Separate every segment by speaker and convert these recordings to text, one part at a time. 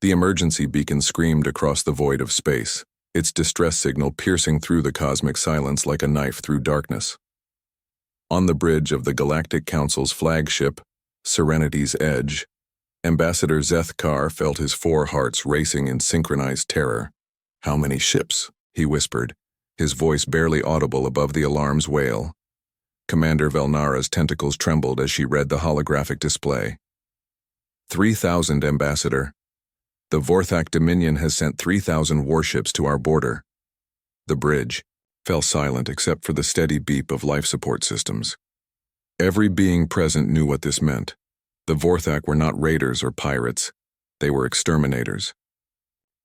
Speaker 1: The emergency beacon screamed across the void of space, its distress signal piercing through the cosmic silence like a knife through darkness. On the bridge of the Galactic Council's flagship, Serenity's Edge, Ambassador Zethkar felt his four hearts racing in synchronized terror. "How many ships?" he whispered, his voice barely audible above the alarm's wail. Commander Velnara's tentacles trembled as she read the holographic display. 3,000, Ambassador. The Vorthak Dominion has sent 3,000 warships to our border. The bridge fell silent except for the steady beep of life support systems. Every being present knew what this meant. The Vorthak were not raiders or pirates. They were exterminators.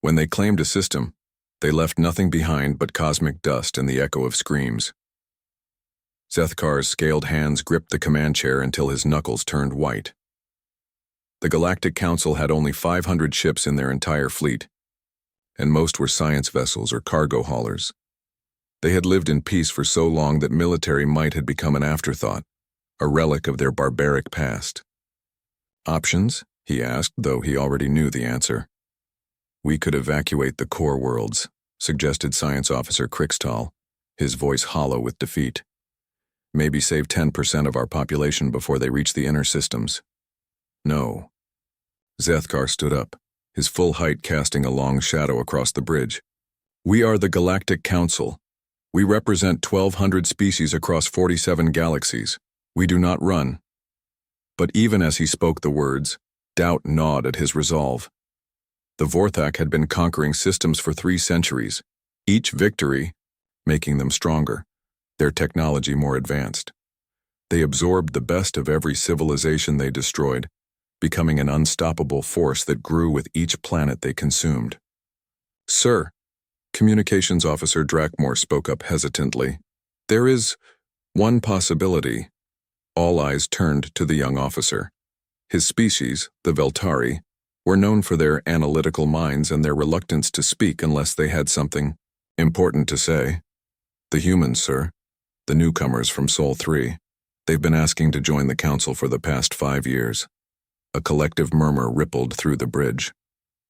Speaker 1: When they claimed a system, they left nothing behind but cosmic dust and the echo of screams. Zethkar's scaled hands gripped the command chair until his knuckles turned white. The Galactic Council had only 500 ships in their entire fleet, and most were science vessels or cargo haulers. They had lived in peace for so long that military might had become an afterthought, a relic of their barbaric past. "Options?" he asked, though he already knew the answer. "We could evacuate the core worlds," suggested Science Officer Krixtal, his voice hollow with defeat. "Maybe save 10% of our population before they reach the inner systems." "No." Zethkar stood up, his full height casting a long shadow across the bridge. "We are the Galactic Council. We represent 1,200 species across 47 galaxies. We do not run." But even as he spoke the words, doubt gnawed at his resolve. The Vorthak had been conquering systems for 3 centuries, each victory making them stronger, their technology more advanced. They absorbed the best of every civilization they destroyed, becoming an unstoppable force that grew with each planet they consumed. "Sir," Communications Officer Drakmore spoke up hesitantly, "there is one possibility." All eyes turned to the young officer. His species, the Veltari, were known for their analytical minds and their reluctance to speak unless they had something important to say. "The humans, sir. The newcomers from Sol 3. They've been asking to join the Council for the past 5 years. A collective murmur rippled through the bridge.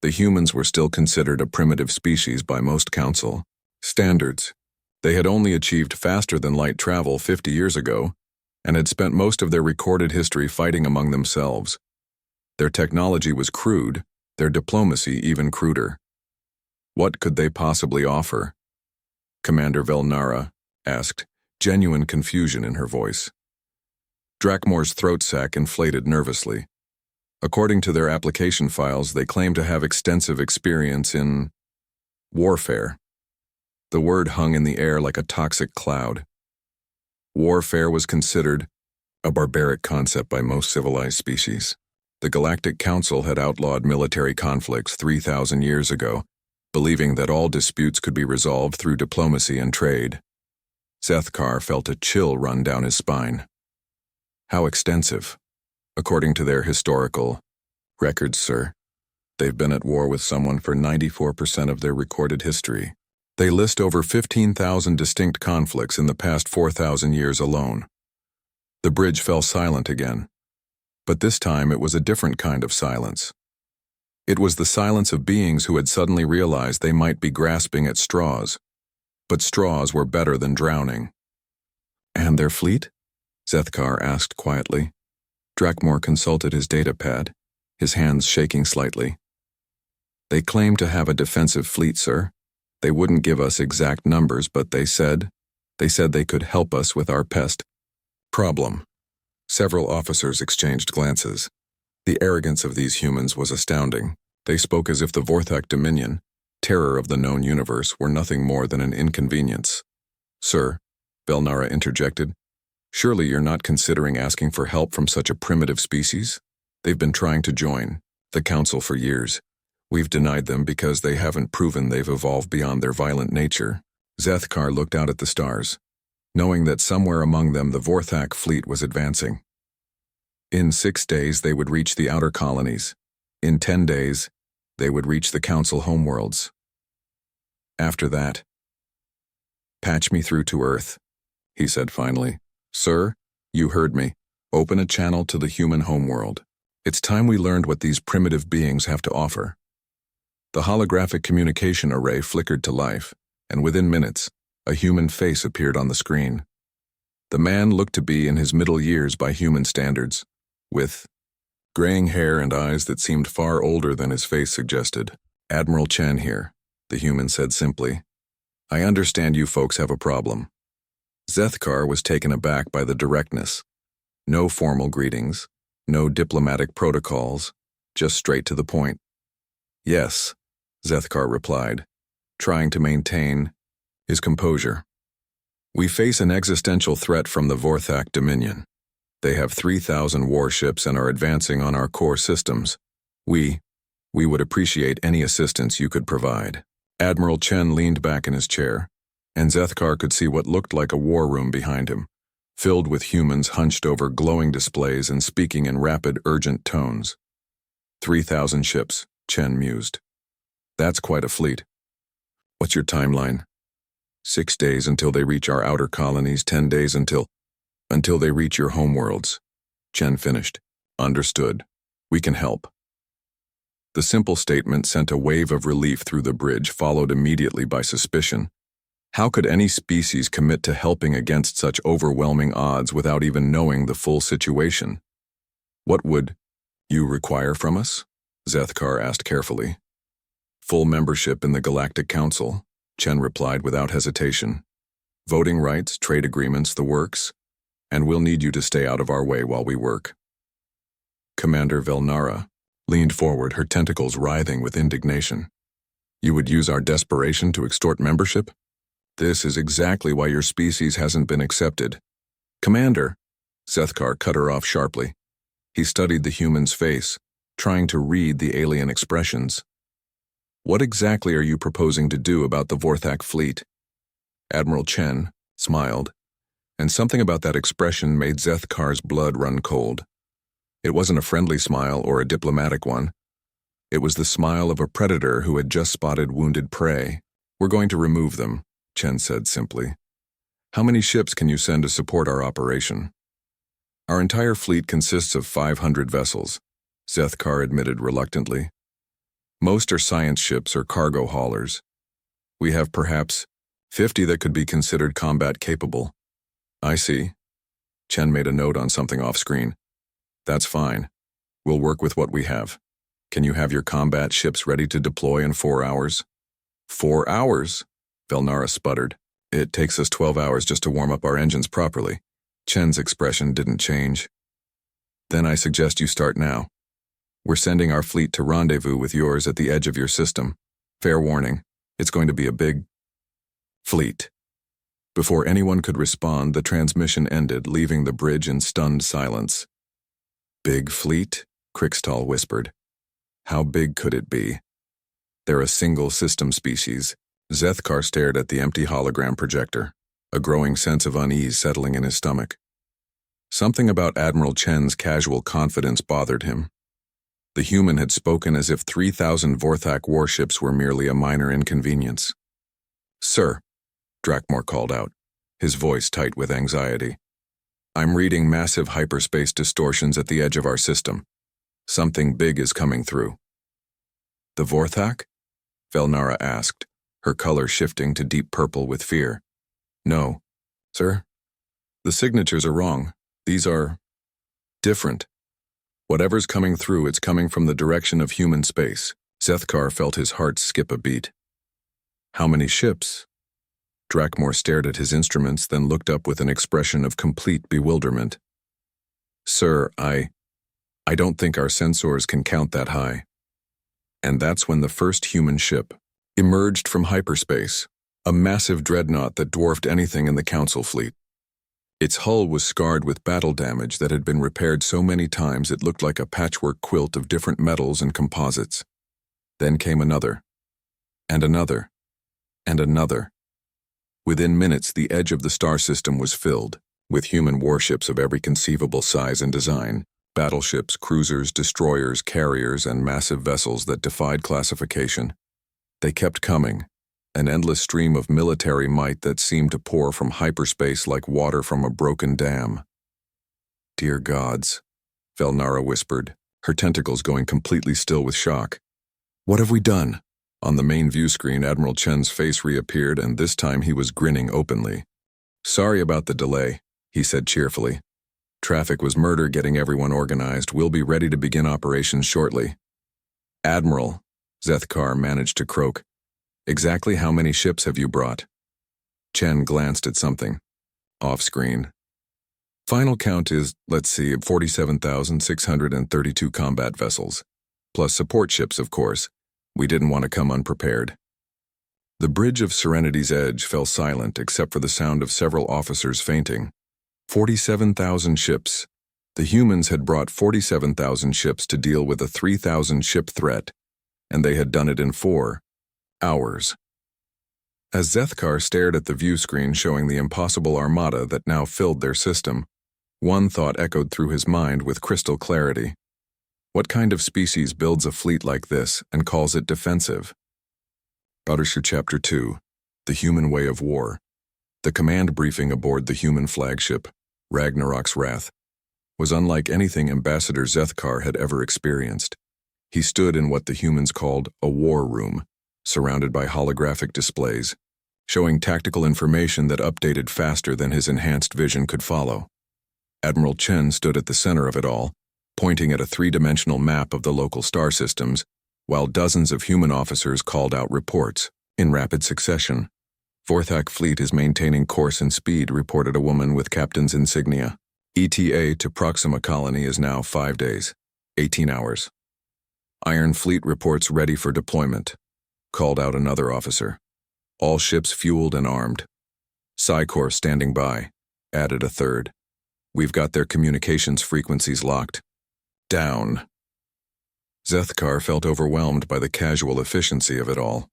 Speaker 1: The humans were still considered a primitive species by most Council standards. They had only achieved faster-than-light travel 50 years ago, and had spent most of their recorded history fighting among themselves. Their technology was crude, their diplomacy even cruder. What could they possibly offer? Commander Velnara asked, genuine confusion in her voice. Drakmore's throat sac inflated nervously. According to their application files, they claim to have extensive experience in warfare. The word hung in the air like a toxic cloud. Warfare was considered a barbaric concept by most civilized species. The Galactic Council had outlawed military conflicts 3,000 years ago, believing that all disputes could be resolved through diplomacy and trade. Zethkar felt a chill run down his spine. How extensive? According to their historical records, sir, they've been at war with someone for 94% of their recorded history. They list over 15,000 distinct conflicts in the past 4,000 years alone. The bridge fell silent again, but this time it was a different kind of silence. It was the silence of beings who had suddenly realized they might be grasping at straws, but straws were better than drowning. "And their fleet?" Zethkar asked quietly. Drakmore consulted his datapad, his hands shaking slightly. "They claim to have a defensive fleet, sir. They wouldn't give us exact numbers, but they said they could help us with our pest problem." Several officers exchanged glances. The arrogance of these humans was astounding. They spoke as if the Vorthak Dominion, terror of the known universe, were nothing more than an inconvenience. "Sir," Velnara interjected, "surely you're not considering asking for help from such a primitive species? They've been trying to join the Council for years. We've denied them because they haven't proven they've evolved beyond their violent nature." Zethkar looked out at the stars, knowing that somewhere among them the Vorthak fleet was advancing. In 6 days they would reach the outer colonies. In 10 days, they would reach the Council homeworlds. After that, "Patch me through to Earth," he said finally. "Sir, you heard me. Open a channel to the human homeworld. It's time we learned what these primitive beings have to offer." The holographic communication array flickered to life, and within minutes, a human face appeared on the screen. The man looked to be in his middle years by human standards, with graying hair and eyes that seemed far older than his face suggested. "Admiral Chen here," the human said simply. "I understand you folks have a problem." Zethkar was taken aback by the directness. No formal greetings, no diplomatic protocols, just straight to the point. "Yes," Zethkar replied, trying to maintain his composure. "We face an existential threat from the Vorthak Dominion. They have 3,000 warships and are advancing on our core systems. We would appreciate any assistance you could provide." Admiral Chen leaned back in his chair, and Zethkar could see what looked like a war room behind him, filled with humans hunched over glowing displays and speaking in rapid, urgent tones. 3,000 ships, Chen mused. "That's quite a fleet. What's your timeline?" 6 days until they reach our outer colonies, 10 days until they reach your homeworlds," Chen finished. "Understood. We can help." The simple statement sent a wave of relief through the bridge, followed immediately by suspicion. How could any species commit to helping against such overwhelming odds without even knowing the full situation? "What would you require from us?" Zethkar asked carefully. "Full membership in the Galactic Council," Chen replied without hesitation. "Voting rights, trade agreements, the works, and we'll need you to stay out of our way while we work." Commander Velnara leaned forward, her tentacles writhing with indignation. "You would use our desperation to extort membership? This is exactly why your species hasn't been accepted." "Commander," Zethkar cut her off sharply. He studied the human's face, trying to read the alien expressions. "What exactly are you proposing to do about the Vorthak fleet?" Admiral Chen smiled, and something about that expression made Zethkar's blood run cold. It wasn't a friendly smile or a diplomatic one. It was the smile of a predator who had just spotted wounded prey. "We're going to remove them," Chen said simply. "How many ships can you send to support our operation?" "Our entire fleet consists of 500 vessels," Zethkar admitted reluctantly. "Most are science ships or cargo haulers. We have perhaps 50 that could be considered combat capable." "I see." Chen made a note on something off-screen. "That's fine. We'll work with what we have. Can you have your combat ships ready to deploy in 4 hours?" 4 hours? Velnara sputtered. "It takes us 12 hours just to warm up our engines properly." Chen's expression didn't change. "Then I suggest you start now. We're sending our fleet to rendezvous with yours at the edge of your system. Fair warning, it's going to be a big fleet." Before anyone could respond, the transmission ended, leaving the bridge in stunned silence. "Big fleet?" Krikstal whispered. "How big could it be?" "They're a single system species." Zethkar stared at the empty hologram projector, a growing sense of unease settling in his stomach. Something about Admiral Chen's casual confidence bothered him. The human had spoken as if 3,000 Vorthak warships were merely a minor inconvenience. "Sir," Drakmor called out, his voice tight with anxiety. "I'm reading massive hyperspace distortions at the edge of our system. Something big is coming through." "The Vorthak?" Velnara asked, her color shifting to deep purple with fear. "No, sir. The signatures are wrong. These are different. Whatever's coming through, it's coming from the direction of human space." Zethkar felt his heart skip a beat. "How many ships?" Drakmor stared at his instruments, then looked up with an expression of complete bewilderment. "Sir, I don't think our sensors can count that high." And that's when the first human ship emerged from hyperspace, a massive dreadnought that dwarfed anything in the Council fleet. Its hull was scarred with battle damage that had been repaired so many times it looked like a patchwork quilt of different metals and composites. Then came another, and another, and another. Within minutes, the edge of the star system was filled, with human warships of every conceivable size and design, battleships, cruisers, destroyers, carriers, and massive vessels that defied classification. They kept coming, an endless stream of military might that seemed to pour from hyperspace like water from a broken dam. "Dear gods," Velnara whispered, her tentacles going completely still with shock. "What have we done?" On the main view screen, Admiral Chen's face reappeared, and this time he was grinning openly. "Sorry about the delay," he said cheerfully. "Traffic was murder getting everyone organized. We'll be ready to begin operations shortly." "Admiral," Zethkar managed to croak, "exactly how many ships have you brought?" Chen glanced at something. Off-screen. "Final count is, let's see, 47,632 combat vessels. Plus support ships, of course. We didn't want to come unprepared." The bridge of Serenity's edge fell silent except for the sound of several officers fainting. 47,000 ships. The humans had brought 47,000 ships to deal with a 3,000 ship threat, and they had done it in 4 hours. As Zethkar stared at the view screen showing the impossible armada that now filled their system, one thought echoed through his mind with crystal clarity. What kind of species builds a fleet like this and calls it defensive? Battleship Chapter 2, The Human Way of War. The command briefing aboard the human flagship, Ragnarok's Wrath, was unlike anything Ambassador Zethkar had ever experienced. He stood in what the humans called a war room, surrounded by holographic displays, showing tactical information that updated faster than his enhanced vision could follow. Admiral Chen stood at the center of it all, pointing at a 3-dimensional map of the local star systems, while dozens of human officers called out reports in rapid succession. "Vorthak fleet is maintaining course and speed," reported a woman with captain's insignia. "ETA to Proxima colony is now 5 days, 18 hours. Iron Fleet reports ready for deployment," called out another officer. "All ships fueled and armed. Psi-Corps standing by," added a third. "We've got their communications frequencies locked. Down." Zethkar felt overwhelmed by the casual efficiency of it all.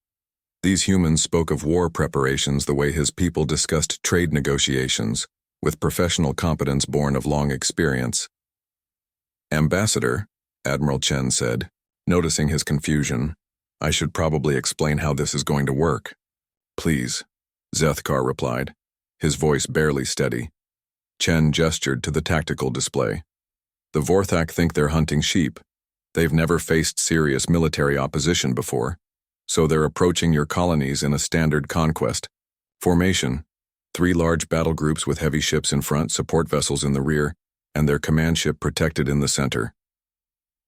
Speaker 1: These humans spoke of war preparations the way his people discussed trade negotiations, with professional competence born of long experience. "Ambassador," Admiral Chen said, noticing his confusion, "I should probably explain how this is going to work." "Please," Zethkar replied, his voice barely steady. Chen gestured to the tactical display. "The Vorthak think they're hunting sheep. They've never faced serious military opposition before, so they're approaching your colonies in a standard conquest. Formation: 3 large battle groups with heavy ships in front, support vessels in the rear, and their command ship protected in the center."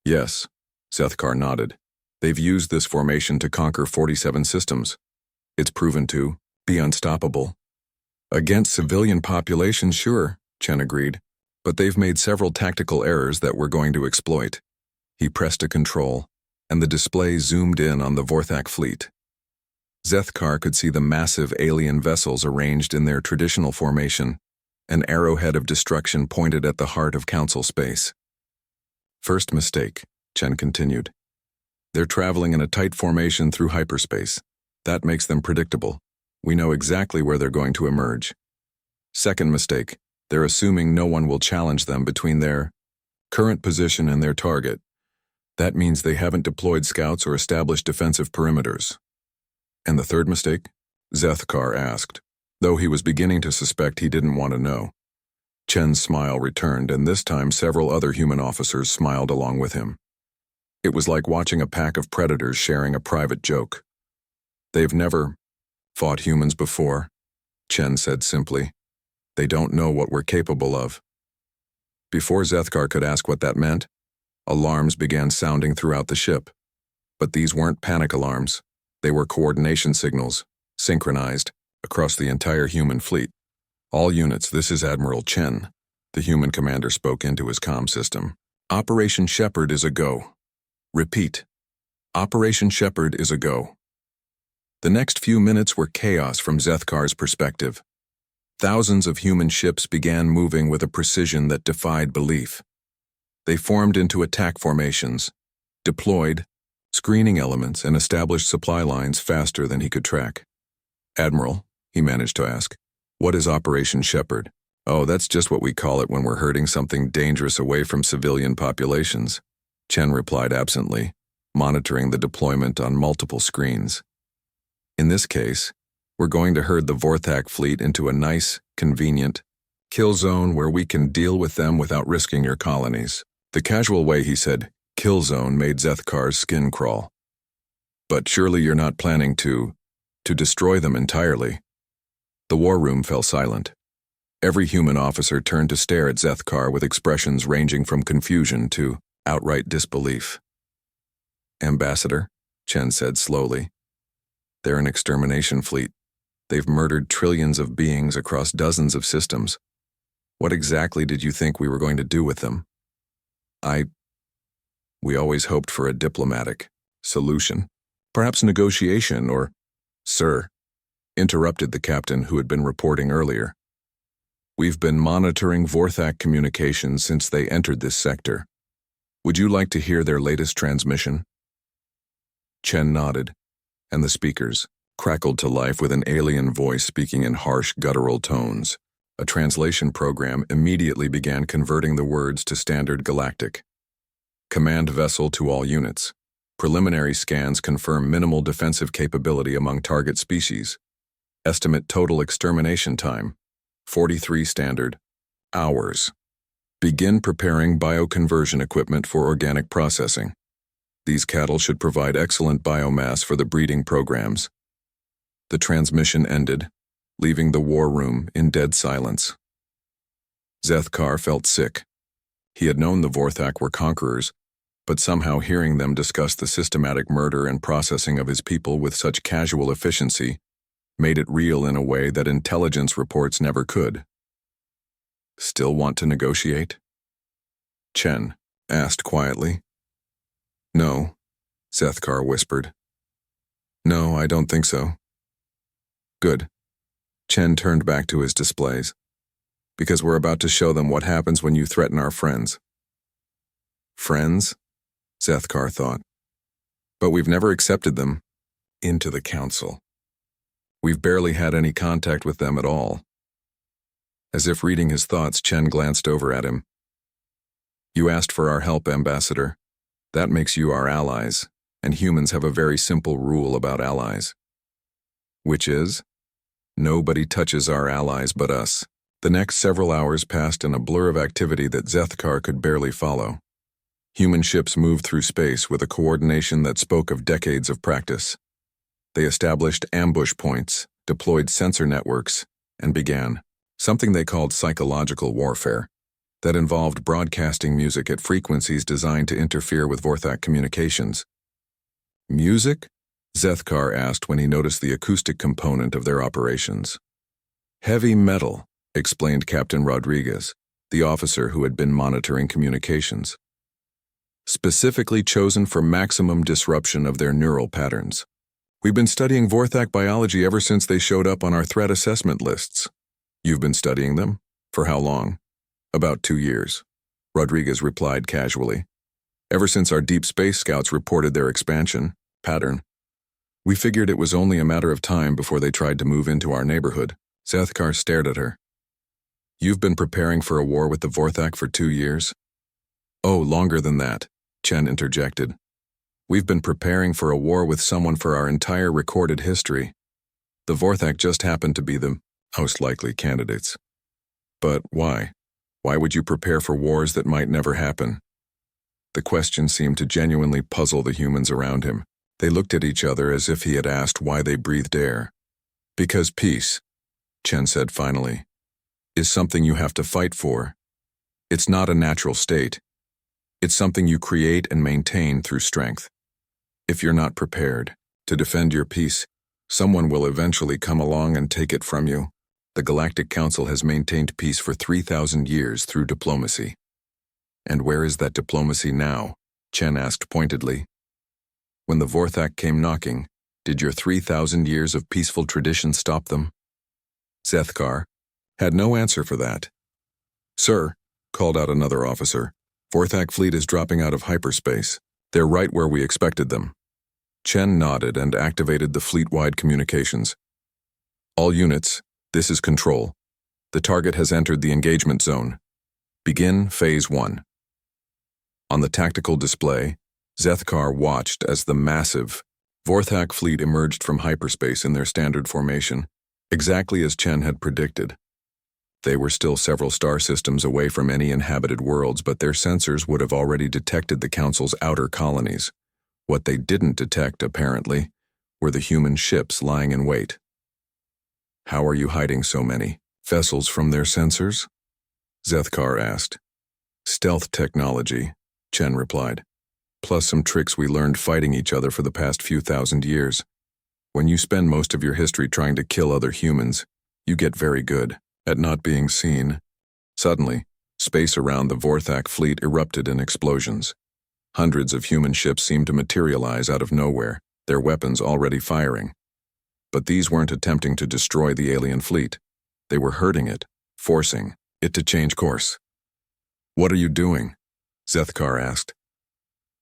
Speaker 1: "Yes," Zethkar nodded. "They've used this formation to conquer 47 systems. It's proven to be unstoppable." "Against civilian populations, sure," Chen agreed, "but they've made several tactical errors that we're going to exploit." He pressed a control, and the display zoomed in on the Vorthak fleet. Zethkar could see the massive alien vessels arranged in their traditional formation, an arrowhead of destruction pointed at the heart of Council space. "First mistake," Chen continued. "They're traveling in a tight formation through hyperspace. That makes them predictable. We know exactly where they're going to emerge. Second mistake, they're assuming no one will challenge them between their current position and their target. That means they haven't deployed scouts or established defensive perimeters." "And the third mistake?" Zethkar asked, though he was beginning to suspect he didn't want to know. Chen's smile returned, and this time several other human officers smiled along with him. It was like watching a pack of predators sharing a private joke. "They've never fought humans before," Chen said simply. "They don't know what we're capable of." Before Zethkar could ask what that meant, alarms began sounding throughout the ship. But these weren't panic alarms. They were coordination signals, synchronized, across the entire human fleet. "All units, this is Admiral Chen," the human commander spoke into his comm system. "Operation Shepherd is a go. Repeat, Operation Shepherd is a go." The next few minutes were chaos from Zethkar's perspective. Thousands of human ships began moving with a precision that defied belief. They formed into attack formations, deployed screening elements, and established supply lines faster than he could track. "Admiral," he managed to ask, "what is Operation Shepherd?" "Oh, that's just what we call it when we're herding something dangerous away from civilian populations," Chen replied absently, monitoring the deployment on multiple screens. "In this case, we're going to herd the Vorthak fleet into a nice, convenient kill zone where we can deal with them without risking your colonies." The casual way he said, "kill zone," made Zethkar's skin crawl. But surely you're not planning to destroy them entirely. The war room fell silent. Every human officer turned to stare at Zethkar with expressions ranging from confusion to outright disbelief. Ambassador, Chen said slowly, they're an extermination fleet. They've murdered trillions of beings across dozens of systems. What exactly did you think we were going to do with them? We always hoped for a diplomatic solution. Perhaps negotiation or... Sir, interrupted the captain who had been reporting earlier. We've been monitoring Vorthak communications since they entered this sector. Would you like to hear their latest transmission? Chen nodded, and the speakers crackled to life with an alien voice speaking in harsh, guttural tones. A translation program immediately began converting the words to standard Galactic. Command vessel to all units. Preliminary scans confirm minimal defensive capability among target species. Estimate total extermination time, 43 standard hours. Begin preparing bioconversion equipment for organic processing. These cattle should provide excellent biomass for the breeding programs. The transmission ended, leaving the war room in dead silence. Zethkar felt sick. He had known the Vorthak were conquerors, but somehow hearing them discuss the systematic murder and processing of his people with such casual efficiency made it real in a way that intelligence reports never could. Still want to negotiate? Chen asked quietly. No, Zethkar whispered. No, I don't think so. Good. Chen turned back to his displays. Because we're about to show them what happens when you threaten our friends. Friends? Zethkar thought. But we've never accepted them into the council. We've barely had any contact with them at all. As if reading his thoughts, Chen glanced over at him. You asked for our help, Ambassador. That makes you our allies, and humans have a very simple rule about allies. Which is? Nobody touches our allies but us. The next several hours passed in a blur of activity that Zethkar could barely follow. Human ships moved through space with a coordination that spoke of decades of practice. They established ambush points, deployed sensor networks, and began something they called psychological warfare that involved broadcasting music at frequencies designed to interfere with Vorthak communications. Music? Zethkar asked when he noticed the acoustic component of their operations. Heavy metal, explained Captain Rodriguez, the officer who had been monitoring communications. Specifically chosen for maximum disruption of their neural patterns. We've been studying Vorthak biology ever since they showed up on our threat assessment lists. You've been studying them? For how long? About 2 years, Rodriguez replied casually. Ever since our deep space scouts reported their expansion pattern. We figured it was only a matter of time before they tried to move into our neighborhood. Zethkar stared at her. You've been preparing for a war with the Vorthak for 2 years? Oh, longer than that, Chen interjected. We've been preparing for a war with someone for our entire recorded history. The Vorthak just happened to be the most likely candidates. But why? Why would you prepare for wars that might never happen? The question seemed to genuinely puzzle the humans around him. They looked at each other as if he had asked why they breathed air. Because peace, Chen said finally, is something you have to fight for. It's not a natural state. It's something you create and maintain through strength. If you're not prepared to defend your peace, someone will eventually come along and take it from you. The Galactic Council has maintained peace for 3,000 years through diplomacy. And where is that diplomacy now? Chen asked pointedly. When the Vorthak came knocking, did your 3,000 years of peaceful tradition stop them? Zethkar had no answer for that. Sir, called out another officer, Vorthak fleet is dropping out of hyperspace. They're right where we expected them. Chen nodded and activated the fleet-wide communications. All units, this is Control. The target has entered the engagement zone. Begin Phase 1. On the tactical display, Zethkar watched as the massive Vorthak fleet emerged from hyperspace in their standard formation, exactly as Chen had predicted. They were still several star systems away from any inhabited worlds, but their sensors would have already detected the Council's outer colonies, What they didn't detect, apparently, were the human ships lying in wait. How are you hiding so many vessels from their sensors? Zethkar asked. Stealth technology, Chen replied, plus some tricks we learned fighting each other for the past few thousand years. When you spend most of your history trying to kill other humans, you get very good at not being seen. Suddenly, space around the Vorthak fleet erupted in explosions. Hundreds of human ships seemed to materialize out of nowhere, their weapons already firing. But these weren't attempting to destroy the alien fleet. They were hurting it, forcing it to change course. What are you doing? Zethkar asked.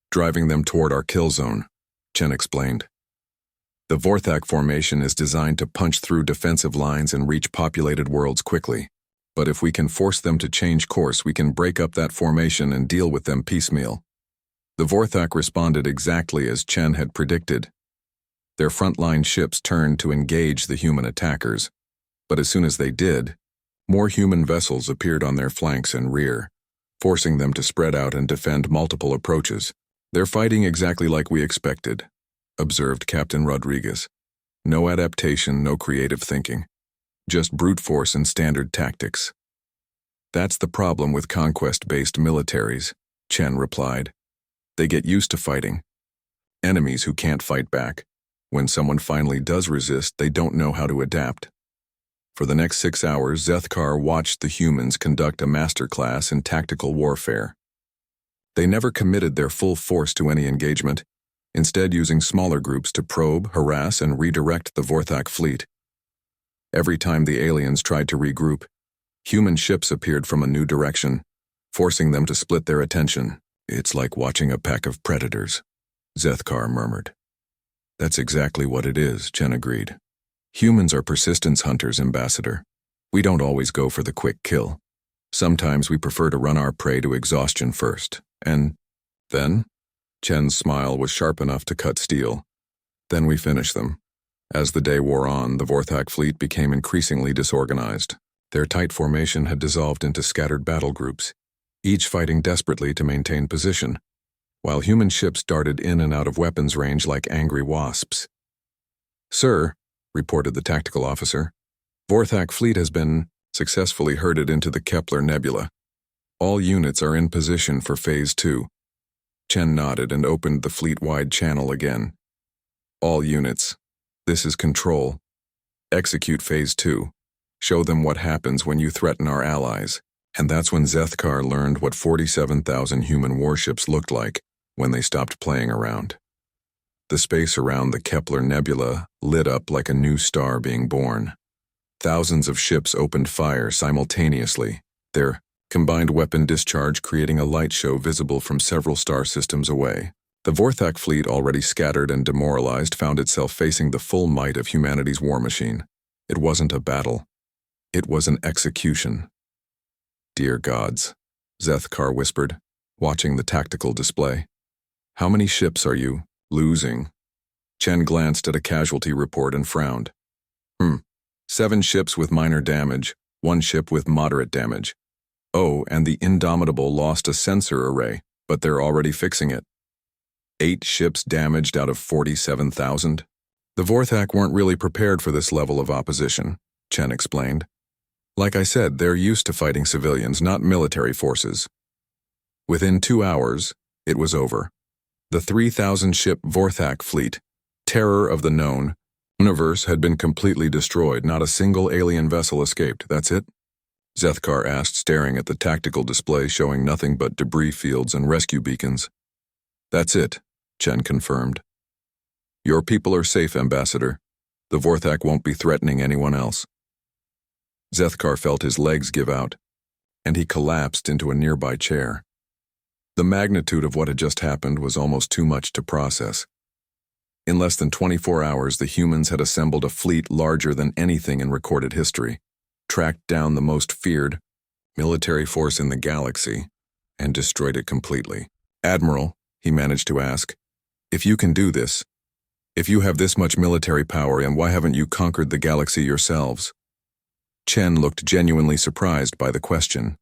Speaker 1: Driving them toward our kill zone, Chen explained. The Vorthak formation is designed to punch through defensive lines and reach populated worlds quickly. But if we can force them to change course, we can break up that formation and deal with them piecemeal. The Vorthak responded exactly as Chen had predicted. Their frontline ships turned to engage the human attackers, but as soon as they did, more human vessels appeared on their flanks and rear, forcing them to spread out and defend multiple approaches. They're fighting exactly like we expected, observed Captain Rodriguez. No adaptation, no creative thinking. Just brute force and standard tactics. That's the problem with conquest-based militaries, Chen replied. They get used to fighting. Enemies who can't fight back. When someone finally does resist, they don't know how to adapt. For the next 6 hours, Zethkar watched the humans conduct a masterclass in tactical warfare. They never committed their full force to any engagement, instead using smaller groups to probe, harass, and redirect the Vorthak fleet. Every time the aliens tried to regroup, human ships appeared from a new direction, forcing them to split their attention. It's like watching a pack of predators, Zethkar murmured. That's exactly what it is, Chen agreed. Humans are persistence hunters, Ambassador. We don't always go for the quick kill. Sometimes we prefer to run our prey to exhaustion first, and then? Chen's smile was sharp enough to cut steel. Then we finish them. As the day wore on, the Vorthak fleet became increasingly disorganized. Their tight formation had dissolved into scattered battle groups, each fighting desperately to maintain position, while human ships darted in and out of weapons range like angry wasps. Sir, reported the tactical officer, Vorthak fleet has been successfully herded into the Kepler Nebula. All units are in position for Phase 2. Chen nodded and opened the fleet-wide channel again. All units. This is Control. Execute Phase 2. Show them what happens when you threaten our allies. And that's when Zethkar learned what 47,000 human warships looked like when they stopped playing around. The space around the Kepler Nebula lit up like a new star being born. Thousands of ships opened fire simultaneously, their combined weapon discharge creating a light show visible from several star systems away. The Vorthak fleet, already scattered and demoralized, found itself facing the full might of humanity's war machine. It wasn't a battle. It was an execution. Dear gods, Zethkar whispered, watching the tactical display. How many ships are you losing? Chen glanced at a casualty report and frowned. 7 ships with minor damage, 1 ship with moderate damage. Oh, and the Indomitable lost a sensor array, but they're already fixing it. 8 ships damaged out of 47,000. The Vorthak weren't really prepared for this level of opposition, Chen explained. Like I said, they're used to fighting civilians, not military forces. Within 2 hours, it was over. The 3,000-ship Vorthak fleet, terror of the known universe, had been completely destroyed. Not a single alien vessel escaped. That's it? Zethkar asked, staring at the tactical display showing nothing but debris fields and rescue beacons. That's it, Chen confirmed. Your people are safe, Ambassador. The Vorthak won't be threatening anyone else. Zethkar felt his legs give out, and he collapsed into a nearby chair. The magnitude of what had just happened was almost too much to process. In less than 24 hours, the humans had assembled a fleet larger than anything in recorded history, tracked down the most feared military force in the galaxy, and destroyed it completely. Admiral, he managed to ask, if you can do this, if you have this much military power, and why haven't you conquered the galaxy yourselves? Chen looked genuinely surprised by the question.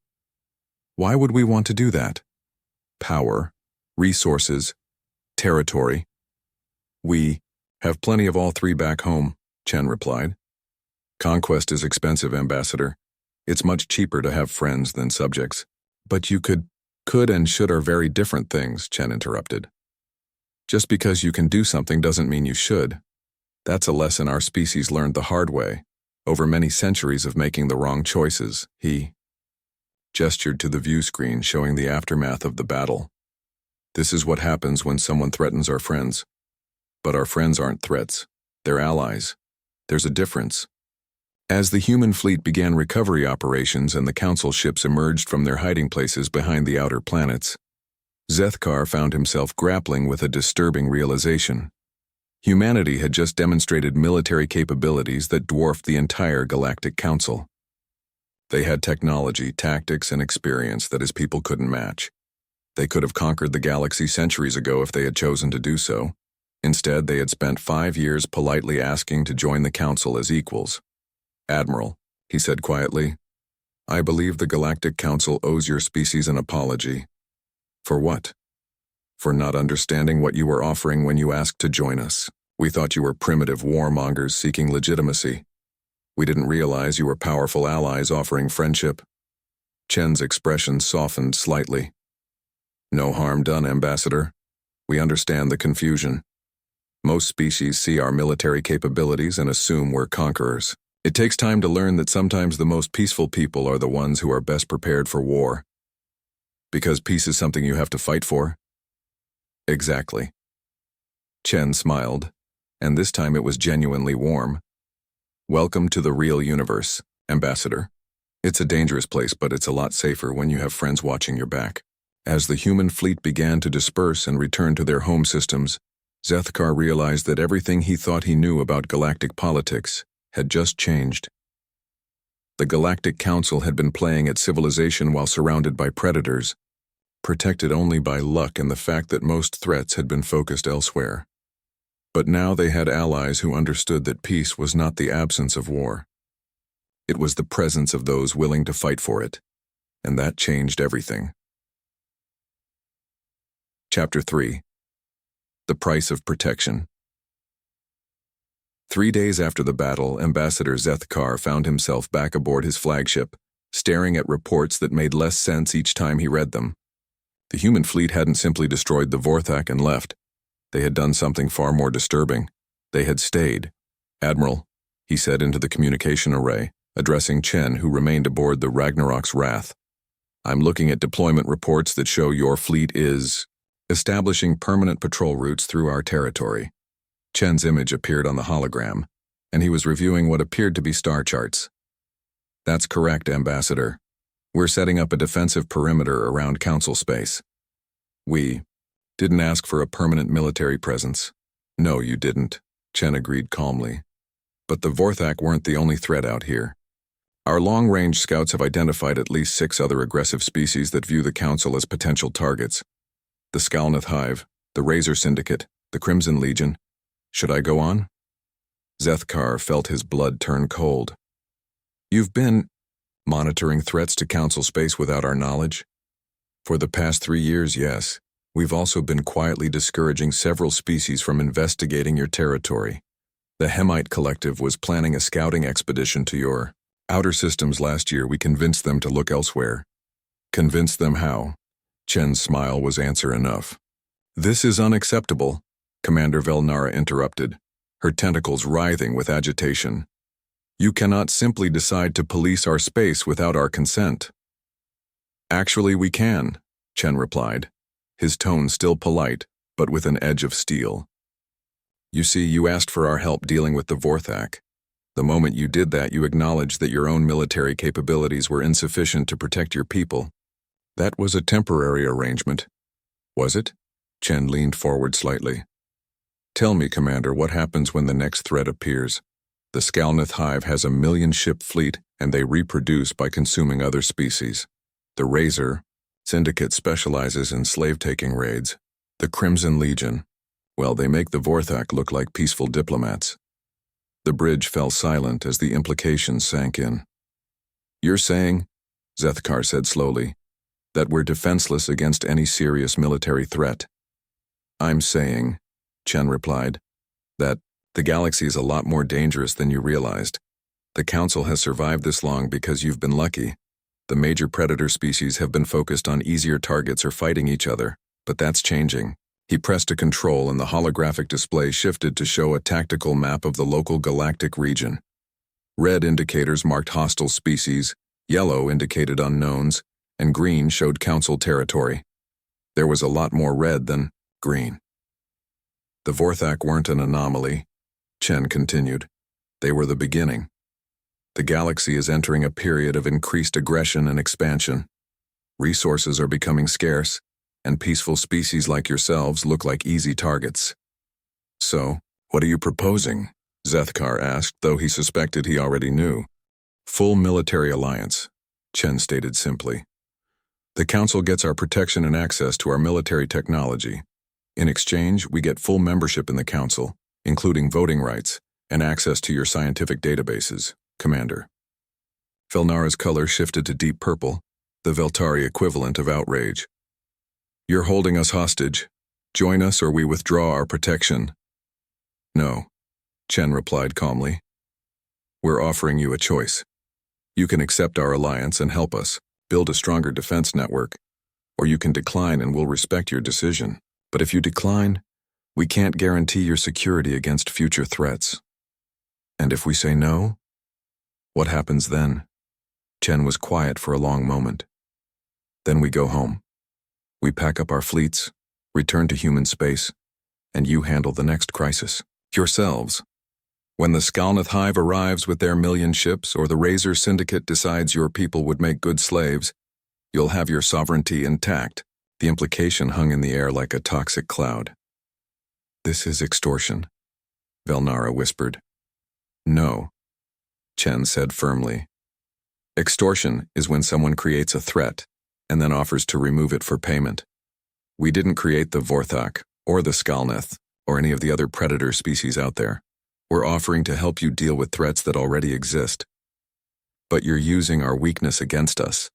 Speaker 1: Why would we want to do that? Power, resources, territory, We have plenty of all three back home, Chen replied. Conquest is expensive, Ambassador. It's much cheaper to have friends than subjects. But you could and should are very different things, Chen interrupted. Just because you can do something doesn't mean you should. That's a lesson our species learned the hard way, over many centuries of making the wrong choices. He gestured to the view screen showing the aftermath of the battle. This is what happens when someone threatens our friends. But our friends aren't threats. They're allies. There's a difference. As the human fleet began recovery operations and the Council ships emerged from their hiding places behind the outer planets, Zethkar found himself grappling with a disturbing realization. Humanity had just demonstrated military capabilities that dwarfed the entire Galactic Council. They had technology, tactics, and experience that his people couldn't match. They could have conquered the galaxy centuries ago if they had chosen to do so. Instead, they had spent 5 years politely asking to join the Council as equals. Admiral, he said quietly, I believe the Galactic Council owes your species an apology. For what? For not understanding what you were offering when you asked to join us. We thought you were primitive warmongers seeking legitimacy. We didn't realize you were powerful allies offering friendship. Chen's expression softened slightly. No harm done, Ambassador. We understand the confusion. Most species see our military capabilities and assume we're conquerors. It takes time to learn that sometimes the most peaceful people are the ones who are best prepared for war. Because peace is something you have to fight for? Exactly. Chen smiled, and this time it was genuinely warm. Welcome to the real universe, Ambassador. It's a dangerous place, but it's a lot safer when you have friends watching your back. As the human fleet began to disperse and return to their home systems, Zethkar realized that everything he thought he knew about galactic politics had just changed. The Galactic Council had been playing at civilization while surrounded by predators, protected only by luck and the fact that most threats had been focused elsewhere. But now they had allies who understood that peace was not the absence of war. It was the presence of those willing to fight for it, and that changed everything. Chapter 3. The Price of Protection. 3 days after the battle, Ambassador Zethkar found himself back aboard his flagship, staring at reports that made less sense each time he read them. The human fleet hadn't simply destroyed the Vorthak and left. They had done something far more disturbing. They had stayed. Admiral, he said into the communication array, addressing Chen, who remained aboard the Ragnarok's Wrath. I'm looking at deployment reports that show your fleet is establishing permanent patrol routes through our territory. Chen's image appeared on the hologram, and he was reviewing what appeared to be star charts. That's correct, Ambassador. We're setting up a defensive perimeter around Council space. We didn't ask for a permanent military presence. No, you didn't, Chen agreed calmly. But the Vorthak weren't the only threat out here. Our long-range scouts have identified at least 6 other aggressive species that view the Council as potential targets. The Skalnath Hive, the Razor Syndicate, the Crimson Legion. Should I go on? Zethkar felt his blood turn cold. You've been monitoring threats to Council space without our knowledge? For the past 3 years, yes. We've also been quietly discouraging several species from investigating your territory. The Hemite Collective was planning a scouting expedition to your outer systems last year. We convinced them to look elsewhere. Convinced them how? Chen's smile was answer enough. This is unacceptable, Commander Velnara interrupted, her tentacles writhing with agitation. You cannot simply decide to police our space without our consent. Actually, we can, Chen replied, his tone still polite, but with an edge of steel. You see, you asked for our help dealing with the Vorthak. The moment you did that, you acknowledged that your own military capabilities were insufficient to protect your people. That was a temporary arrangement. Was it? Chen leaned forward slightly. Tell me, Commander, what happens when the next threat appears? The Skalnath Hive has a 1,000,000-ship fleet, and they reproduce by consuming other species. The Razor Syndicate specializes in slave-taking raids. The Crimson Legion, well, they make the Vorthak look like peaceful diplomats. The bridge fell silent as the implications sank in. You're saying, Zethkar said slowly, that we're defenseless against any serious military threat. I'm saying, Chen replied, That the galaxy is a lot more dangerous than you realized. The Council has survived this long because you've been lucky. The major predator species have been focused on easier targets or fighting each other, but that's changing. He pressed a control and the holographic display shifted to show a tactical map of the local galactic region. Red indicators marked hostile species, yellow indicated unknowns, and green showed Council territory. There was a lot more red than green. The Vorthak weren't an anomaly, Chen continued. They were the beginning. The galaxy is entering a period of increased aggression and expansion. Resources are becoming scarce, and peaceful species like yourselves look like easy targets. So, what are you proposing? Zethkar asked, though he suspected he already knew. Full military alliance, Chen stated simply. The Council gets our protection and access to our military technology. In exchange, we get full membership in the Council, including voting rights, and access to your scientific databases, Commander. Velnara's color shifted to deep purple, the Veltari equivalent of outrage. You're holding us hostage. Join us or we withdraw our protection. No, Chen replied calmly. We're offering you a choice. You can accept our alliance and help us build a stronger defense network, or you can decline and we'll respect your decision. But if you decline, we can't guarantee your security against future threats. And if we say no, what happens then? Chen was quiet for a long moment. Then we go home. We pack up our fleets, return to human space, and you handle the next crisis. Yourselves. When the Skalnath Hive arrives with their 1,000,000 ships or the Razor Syndicate decides your people would make good slaves, you'll have your sovereignty intact. The implication hung in the air like a toxic cloud. This is extortion, Velnara whispered. No, Chen said firmly. Extortion is when someone creates a threat and then offers to remove it for payment. We didn't create the Vorthak or the Skalnath or any of the other predator species out there. We're offering to help you deal with threats that already exist. But you're using our weakness against us.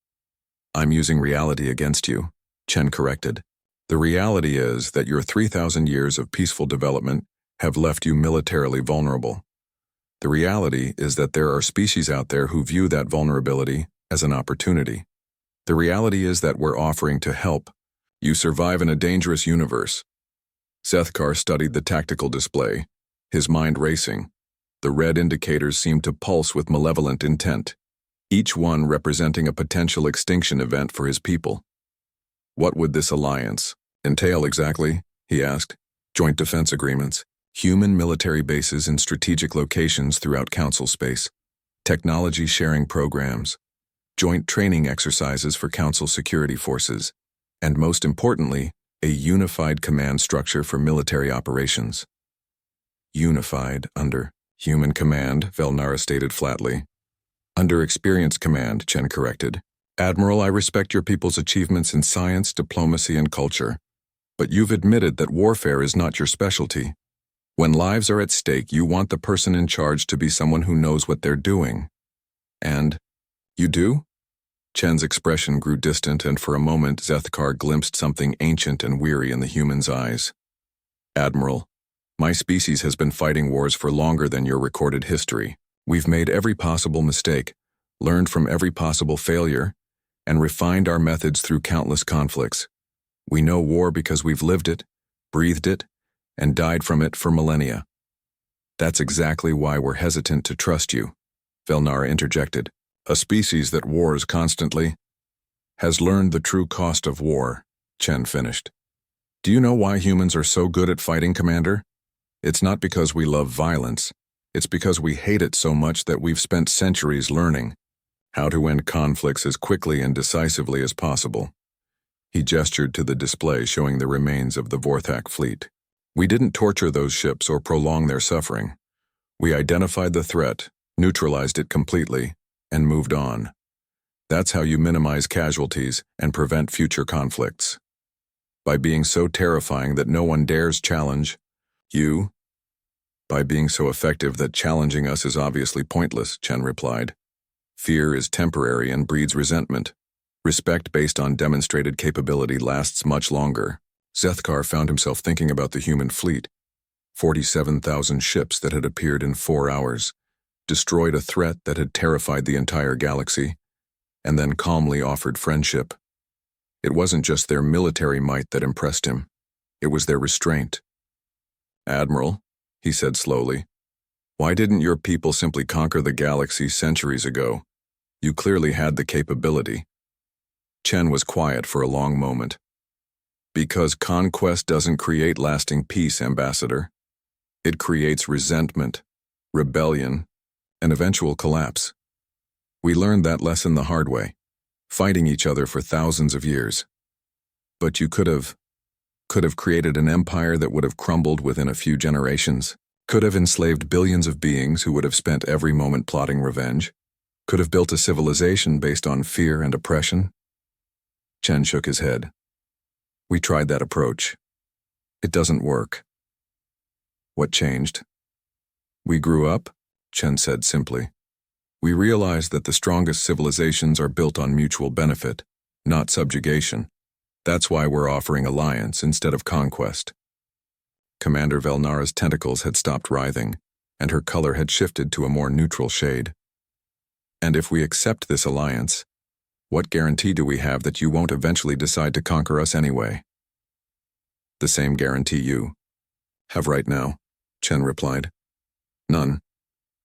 Speaker 1: I'm using reality against you, Chen corrected. The reality is that your 3,000 years of peaceful development have left you militarily vulnerable. The reality is that there are species out there who view that vulnerability as an opportunity. The reality is that we're offering to help you survive in a dangerous universe. Zethkar studied the tactical display, his mind racing. The red indicators seemed to pulse with malevolent intent, each one representing a potential extinction event for his people. What would this alliance entail exactly? He asked. Joint defense agreements, human military bases in strategic locations throughout Council space, technology sharing programs, joint training exercises for Council security forces, and most importantly, a unified command structure for military operations. Unified under human command, Velnara stated flatly. Under experienced command, Chen corrected. Admiral, I respect your people's achievements in science, diplomacy, and culture, but you've admitted that warfare is not your specialty. When lives are at stake, you want the person in charge to be someone who knows what they're doing. And you do? Chen's expression grew distant, and for a moment Zethkar glimpsed something ancient and weary in the human's eyes. Admiral, my species has been fighting wars for longer than your recorded history. We've made every possible mistake, learned from every possible failure, and refined our methods through countless conflicts. We know war because we've lived it, breathed it, and died from it for millennia. That's exactly why we're hesitant to trust you, Velnara interjected. A species that wars constantly has learned the true cost of war, Chen finished. Do you know why humans are so good at fighting, Commander? It's not because we love violence. It's because we hate it so much that we've spent centuries learning how to end conflicts as quickly and decisively as possible. He gestured to the display showing the remains of the Vorthak fleet. We didn't torture those ships or prolong their suffering. We identified the threat, neutralized it completely, and moved on. That's how you minimize casualties and prevent future conflicts. By being so terrifying that no one dares challenge you. By being so effective that challenging us is obviously pointless, Chen replied. Fear is temporary and breeds resentment. Respect based on demonstrated capability lasts much longer. Zethkar found himself thinking about the human fleet. 47,000 ships that had appeared in 4 hours, destroyed a threat that had terrified the entire galaxy, and then calmly offered friendship. It wasn't just their military might that impressed him. It was their restraint. "Admiral," he said slowly, "why didn't your people simply conquer the galaxy centuries ago? You clearly had the capability." Chen was quiet for a long moment. "Because conquest doesn't create lasting peace, Ambassador. It creates resentment, rebellion, and eventual collapse. We learned that lesson the hard way, fighting each other for thousands of years. But you could have created an empire that would have crumbled within a few generations, could have enslaved billions of beings who would have spent every moment plotting revenge, could have built a civilization based on fear and oppression." Chen shook his head. "We tried that approach. It doesn't work." "What changed?" "We grew up," Chen said simply. "We realized that the strongest civilizations are built on mutual benefit, not subjugation. That's why we're offering alliance instead of conquest." Commander Velnara's tentacles had stopped writhing, and her color had shifted to a more neutral shade. "And if we accept this alliance, what guarantee do we have that you won't eventually decide to conquer us anyway?" "The same guarantee you have right now," Chen replied. "None.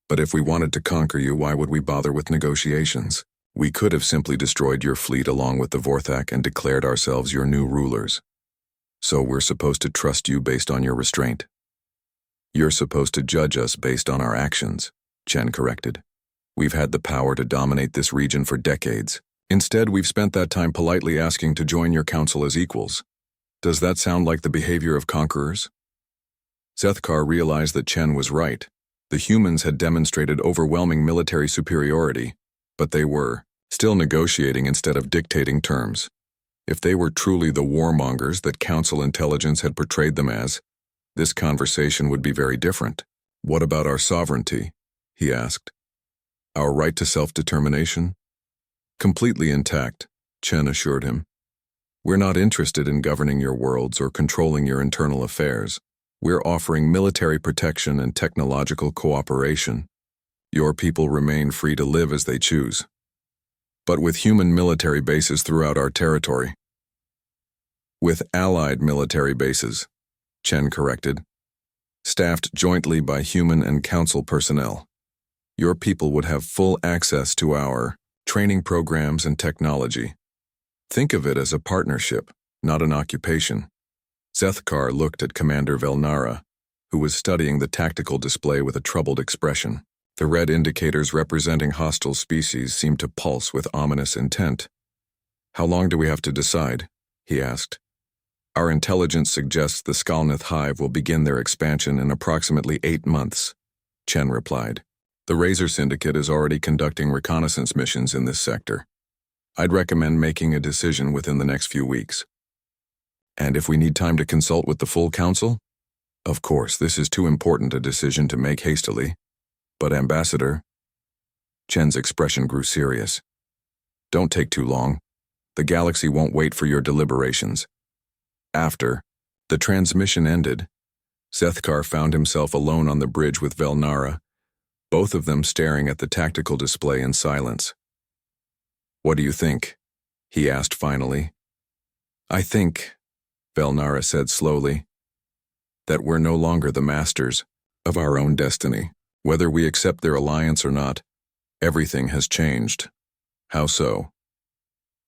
Speaker 1: But if we wanted to conquer you, why would we bother with negotiations? We could have simply destroyed your fleet along with the Vorthak and declared ourselves your new rulers. So we're supposed to trust you based on your restraint." "You're supposed to judge us based on our actions," Chen corrected. "We've had the power to dominate this region for decades. Instead, we've spent that time politely asking to join your council as equals. Does that sound like the behavior of conquerors?" Zethkar realized that Chen was right. The humans had demonstrated overwhelming military superiority, but they were still negotiating instead of dictating terms. If they were truly the warmongers that Council intelligence had portrayed them as, this conversation would be very different. "What about our sovereignty?" he asked. "Our right to self-determination?" "Completely intact," Chen assured him. "We're not interested in governing your worlds or controlling your internal affairs. We're offering military protection and technological cooperation. Your people remain free to live as they choose, but with human military bases throughout our territory." "With allied military bases," Chen corrected, "staffed jointly by human and council personnel. Your people would have full access to our training programs and technology. Think of it as a partnership, not an occupation." Zethkar looked at Commander Velnara, who was studying the tactical display with a troubled expression. The red indicators representing hostile species seemed to pulse with ominous intent. "How long do we have to decide?" he asked. "Our intelligence suggests the Skalnith hive will begin their expansion in approximately 8 months, Chen replied. "The Razor Syndicate is already conducting reconnaissance missions in this sector. I'd recommend making a decision within the next few weeks." "And if we need time to consult with the full council?" "Of course, this is too important a decision to make hastily. But Ambassador..." Chen's expression grew serious. "Don't take too long. The galaxy won't wait for your deliberations." After the transmission ended, Zethkar found himself alone on the bridge with Velnara, both of them staring at the tactical display in silence. "What do you think?" he asked finally. "I think," Velnara said slowly, "that we're no longer the masters of our own destiny. Whether we accept their alliance or not, everything has changed." "How so?"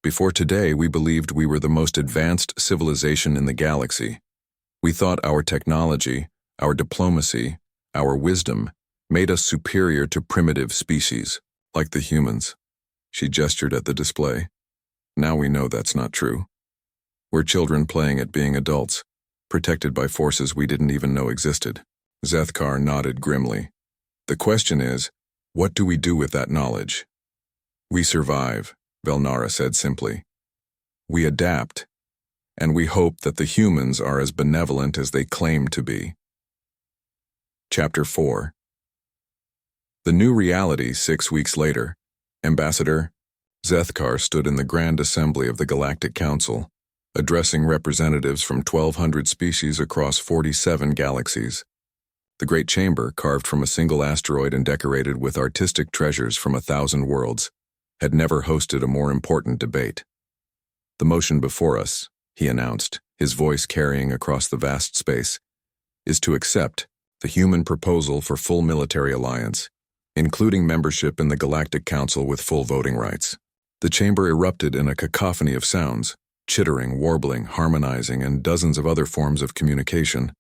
Speaker 1: "Before today, we believed we were the most advanced civilization in the galaxy. We thought our technology, our diplomacy, our wisdom made us superior to primitive species, like the humans." She gestured at the display. "Now we know that's not true. We're children playing at being adults, protected by forces we didn't even know existed." Zethkar nodded grimly. "The question is, what do we do with that knowledge?" "We survive," Velnara said simply. "We adapt, and we hope that the humans are as benevolent as they claim to be." Chapter 4. The new reality 6 weeks later. Ambassador Zethkar stood in the Grand Assembly of the Galactic Council, addressing representatives from 1,200 species across 47 galaxies. The great chamber, carved from a single asteroid and decorated with artistic treasures from 1,000 worlds, had never hosted a more important debate. "The motion before us," he announced, his voice carrying across the vast space, "is to accept the human proposal for full military alliance, including membership in the Galactic Council with full voting rights." The chamber erupted in a cacophony of sounds, chittering, warbling, harmonizing, and dozens of other forms of communication,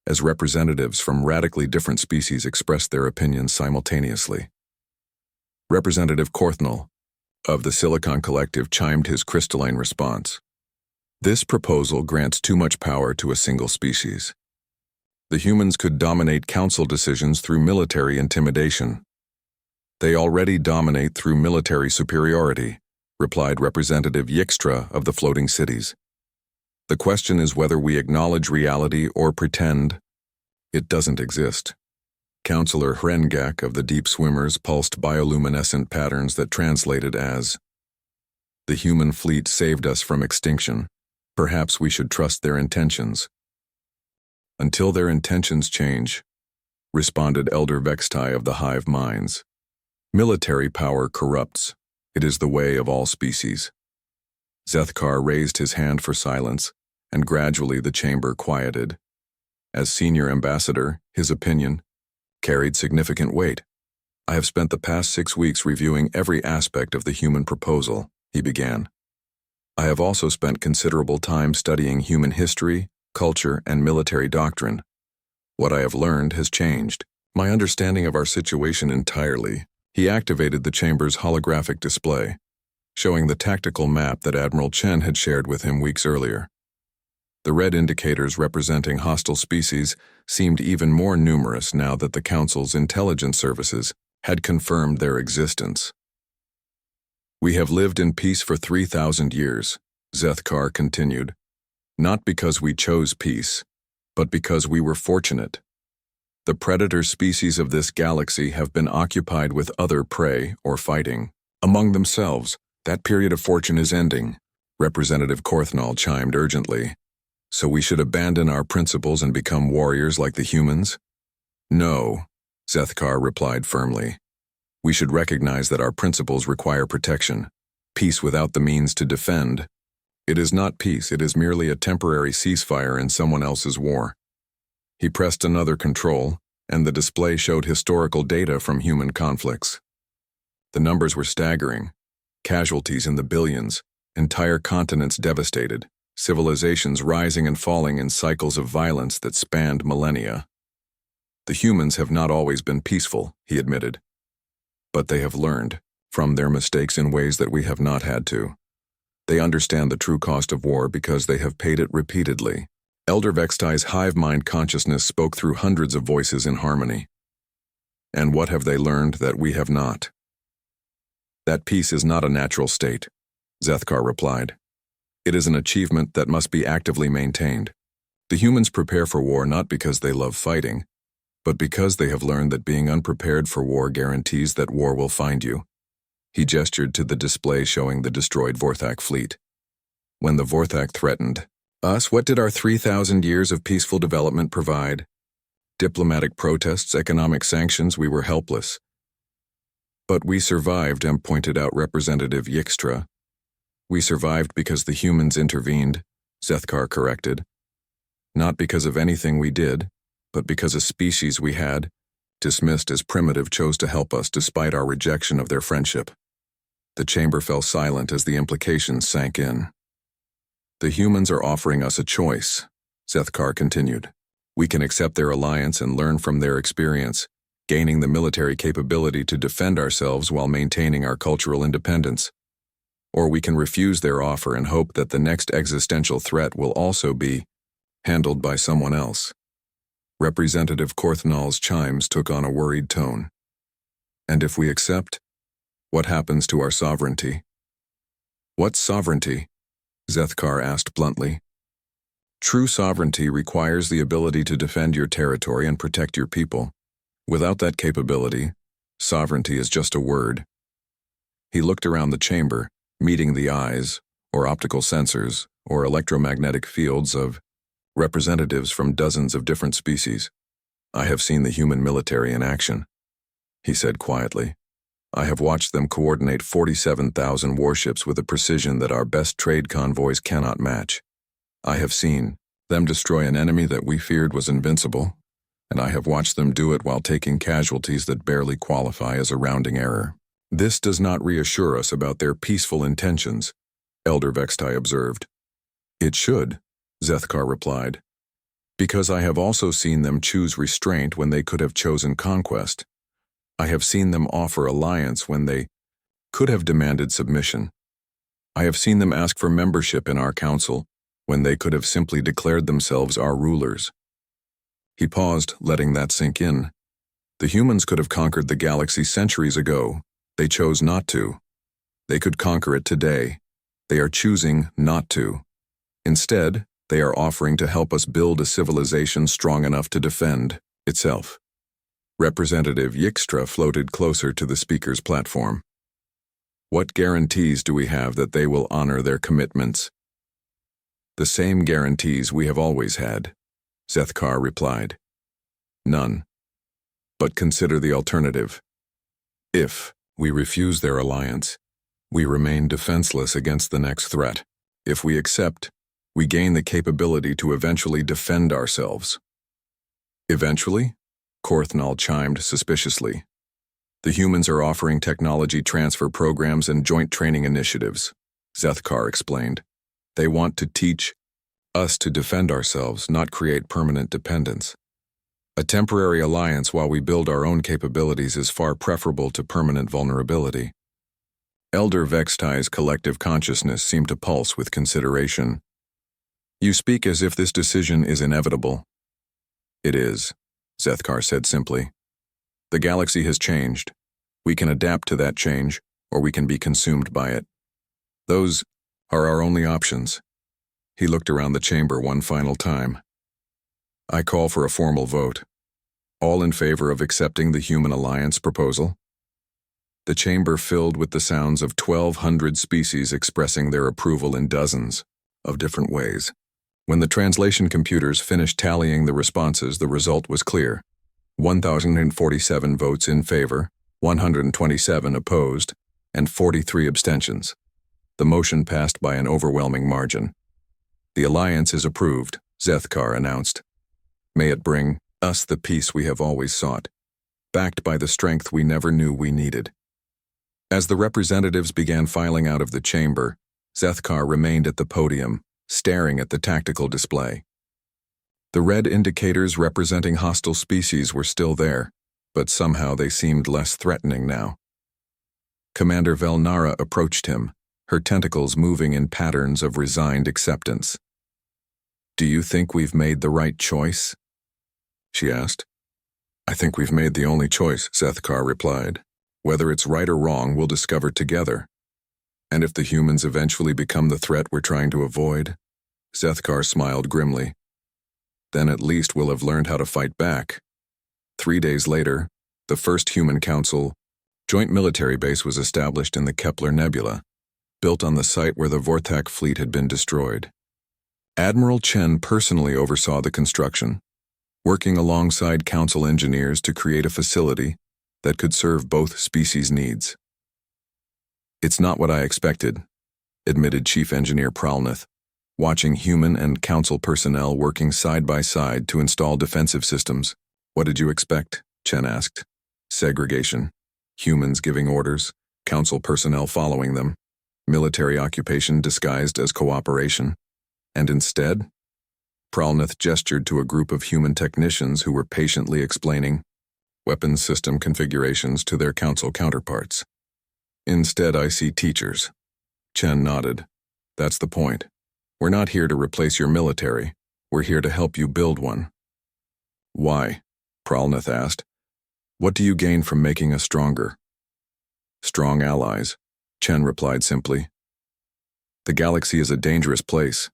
Speaker 1: as representatives from radically different species expressed their opinions simultaneously. Representative Korthnall of the Silicon Collective chimed his crystalline response. "This proposal grants too much power to a single species. The humans could dominate council decisions through military intimidation." "They already dominate through military superiority," replied Representative Yixtra of the Floating Cities. "The question is whether we acknowledge reality or pretend it doesn't exist." Councillor Hrengak of the Deep Swimmers pulsed bioluminescent patterns that translated as, "The human fleet saved us from extinction. Perhaps we should trust their intentions." "Until their intentions change," responded Elder Vextai of the Hive Minds. "Military power corrupts. It is the way of all species." Zethkar raised his hand for silence, and gradually the chamber quieted. As senior ambassador, his opinion carried significant weight. "I have spent the past 6 weeks reviewing every aspect of the human proposal," he began. "I have also spent considerable time studying human history, culture, and military doctrine. What I have learned has changed my understanding of our situation entirely." He activated the chamber's holographic display, showing the tactical map that Admiral Chen had shared with him weeks earlier. The red indicators representing hostile species seemed even more numerous now that the Council's intelligence services had confirmed their existence. "We have lived in peace for 3,000 years, Zethkar continued, "not because we chose peace, but because we were fortunate. The predator species of this galaxy have been occupied with other prey or fighting among themselves. That period of fortune is ending," Representative Korthnall chimed urgently. "So we should abandon our principles and become warriors like the humans?" "No," Zethkar replied firmly. "We should recognize that our principles require protection. Peace without the means to defend. It is not peace, it is merely a temporary ceasefire in someone else's war." He pressed another control, and the display showed historical data from human conflicts. The numbers were staggering. Casualties in the billions, entire continents devastated, civilizations rising and falling in cycles of violence that spanned millennia. "The humans have not always been peaceful," he admitted. "But they have learned from their mistakes in ways that we have not had to. They understand the true cost of war because they have paid it repeatedly." Elder Vextai's hive mind consciousness spoke through hundreds of voices in harmony. "And what have they learned that we have not?" "That peace is not a natural state," Zethkar replied. "It is an achievement that must be actively maintained. The humans prepare for war not because they love fighting, but because they have learned that being unprepared for war guarantees that war will find you." He gestured to the display showing the destroyed Vorthak fleet. "When the Vorthak threatened us, what did our 3,000 years of peaceful development provide? Diplomatic protests, economic sanctions, we were helpless. But we survived," pointed out Representative Yixtra. "We survived because the humans intervened," Zethkar corrected. "Not because of anything we did, but because a species we had, dismissed as primitive, chose to help us despite our rejection of their friendship." The chamber fell silent as the implications sank in. "The humans are offering us a choice," Zethkar continued. "We can accept their alliance and learn from their experience, gaining the military capability to defend ourselves while maintaining our cultural independence. Or we can refuse their offer and hope that the next existential threat will also be handled by someone else." Representative Korthnall's chimes took on a worried tone. "And if we accept, what happens to our sovereignty?" "What sovereignty?" Zethkar asked bluntly. "True sovereignty requires the ability to defend your territory and protect your people. Without that capability, sovereignty is just a word." He looked around the chamber, meeting the eyes, or optical sensors, or electromagnetic fields of representatives from dozens of different species. I have seen the human military in action, he said quietly. I have watched them coordinate 47,000 warships with a precision that our best trade convoys cannot match. I have seen them destroy an enemy that we feared was invincible, and I have watched them do it while taking casualties that barely qualify as a rounding error. This does not reassure us about their peaceful intentions, Elder Vextai observed. It should, Zethkar replied, because I have also seen them choose restraint when they could have chosen conquest. I have seen them offer alliance when they could have demanded submission. I have seen them ask for membership in our council when they could have simply declared themselves our rulers. He paused, letting that sink in. The humans could have conquered the galaxy centuries ago. They chose not to. They could conquer it today. They are choosing not to. Instead, they are offering to help us build a civilization strong enough to defend itself. Representative Yikstra floated closer to the speaker's platform. What guarantees do we have that they will honor their commitments? The same guarantees we have always had, Zethkar replied. None. But consider the alternative. If we refuse their alliance, we remain defenseless against the next threat. If we accept, we gain the capability to eventually defend ourselves. Eventually? Korthnal chimed suspiciously. The humans are offering technology transfer programs and joint training initiatives, Zethkar explained. They want to teach us to defend ourselves, not create permanent dependence. A temporary alliance while we build our own capabilities is far preferable to permanent vulnerability. Elder Vextai's collective consciousness seemed to pulse with consideration. You speak as if this decision is inevitable. It is, Zethkar said simply. The galaxy has changed. We can adapt to that change, or we can be consumed by it. Those are our only options. He looked around the chamber one final time. I call for a formal vote. All in favor of accepting the Human Alliance proposal? The chamber filled with the sounds of 1,200 species expressing their approval in dozens of different ways. When the translation computers finished tallying the responses, the result was clear. 1,047 votes in favor, 127 opposed, and 43 abstentions. The motion passed by an overwhelming margin. The alliance is approved, Zethkar announced. May it bring us the peace we have always sought, backed by the strength we never knew we needed. As the representatives began filing out of the chamber, Zethkar remained at the podium, staring at the tactical display. The red indicators representing hostile species were still there, but somehow they seemed less threatening now. Commander Velnara approached him, her tentacles moving in patterns of resigned acceptance. Do you think we've made the right choice? She asked. I think we've made the only choice, Zethkar replied. Whether it's right or wrong, we'll discover together. And if the humans eventually become the threat we're trying to avoid, Zethkar smiled grimly, then at least we'll have learned how to fight back. 3 days later, the first Human Council joint military base was established in the Kepler Nebula, built on the site where the Vorthak fleet had been destroyed. Admiral Chen personally oversaw the construction, working alongside Council engineers to create a facility that could serve both species' needs. It's not what I expected, admitted Chief Engineer Pralnath, watching human and Council personnel working side by side to install defensive systems. What did you expect? Chen asked. Segregation. Humans giving orders, Council personnel following them, military occupation disguised as cooperation. And instead, Pralnath gestured to a group of human technicians who were patiently explaining weapons system configurations to their Council counterparts. Instead, I see teachers. Chen nodded. That's the point. We're not here to replace your military. We're here to help you build one. Why? Pralnath asked. What do you gain from making us stronger? Strong allies, Chen replied simply. The galaxy is a dangerous place.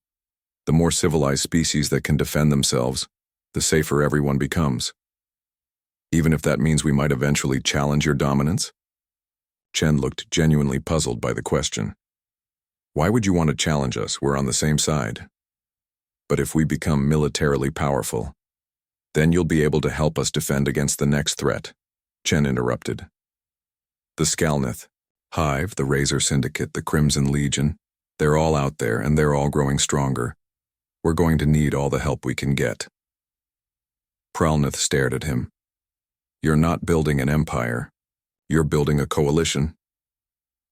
Speaker 1: The more civilized species that can defend themselves, the safer everyone becomes. Even if that means we might eventually challenge your dominance? Chen looked genuinely puzzled by the question. Why would you want to challenge us? We're on the same side. But if we become militarily powerful, Then you'll be able to help us defend against the next threat, Chen interrupted. The Skalnith, Hive, the Razor Syndicate, the Crimson Legion, they're all out there and they're all growing stronger. We're going to need all the help we can get. Pralnith stared at him. You're not building an empire. You're building a coalition.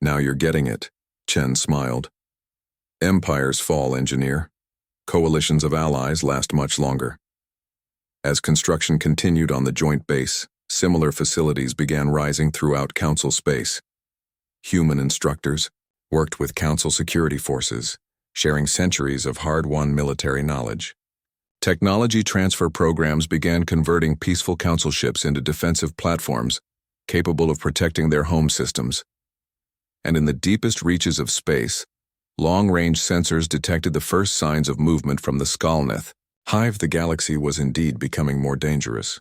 Speaker 1: Now you're getting it, Chen smiled. Empires fall, engineer. Coalitions of allies last much longer. As construction continued on the joint base, similar facilities began rising throughout Council space. Human instructors worked with Council security forces, sharing centuries of hard-won military knowledge. Technology transfer programs began converting peaceful Council ships into defensive platforms capable of protecting their home systems. And in the deepest reaches of space, long-range sensors detected the first signs of movement from the Skalnith. Hive, the galaxy was indeed becoming more dangerous.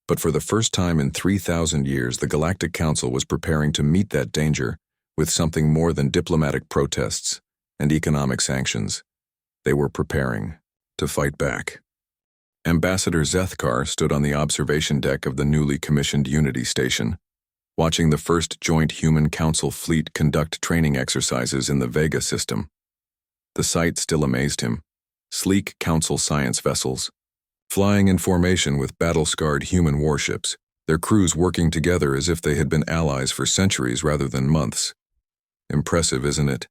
Speaker 1: But for the first time in 3,000 years, the Galactic Council was preparing to meet that danger with something more than diplomatic protests and economic sanctions. They were preparing to fight back. Ambassador Zethkar stood on the observation deck of the newly commissioned Unity Station, watching the first joint Human Council fleet conduct training exercises in the Vega system. The sight still amazed him. Sleek Council science vessels, flying in formation with battle-scarred human warships, their crews working together as if they had been allies for centuries rather than months. Impressive, isn't it?